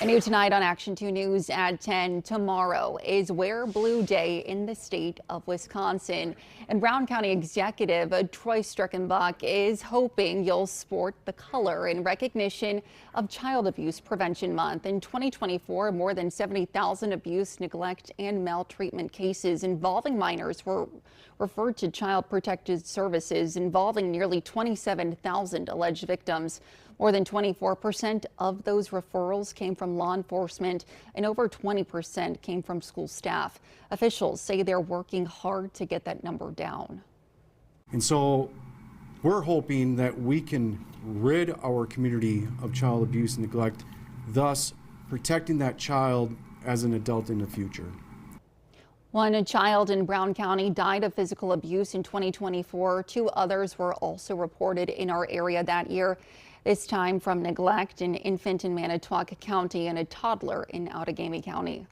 And new tonight on Action 2 News at 10. Tomorrow is Wear Blue Day in the state of Wisconsin. And Brown County Executive Troy Streckenbach is hoping you'll sport the color in recognition of Child Abuse Prevention Month. In 2024, more than 70,000 abuse, neglect, and maltreatment cases involving minors were referred to Child Protective Services, involving nearly 27,000 alleged victims. More than 24% of those referrals came from law enforcement, and over 20% came from school staff. Officials say they're working hard to get that number down. And so we're hoping that we can rid our community of child abuse and neglect, thus protecting that child as an adult in the future. One child in Brown County died of physical abuse in 2024. Two others were also reported in our area that year, this time from neglect: an infant in Manitowoc County and a toddler in Outagamie County.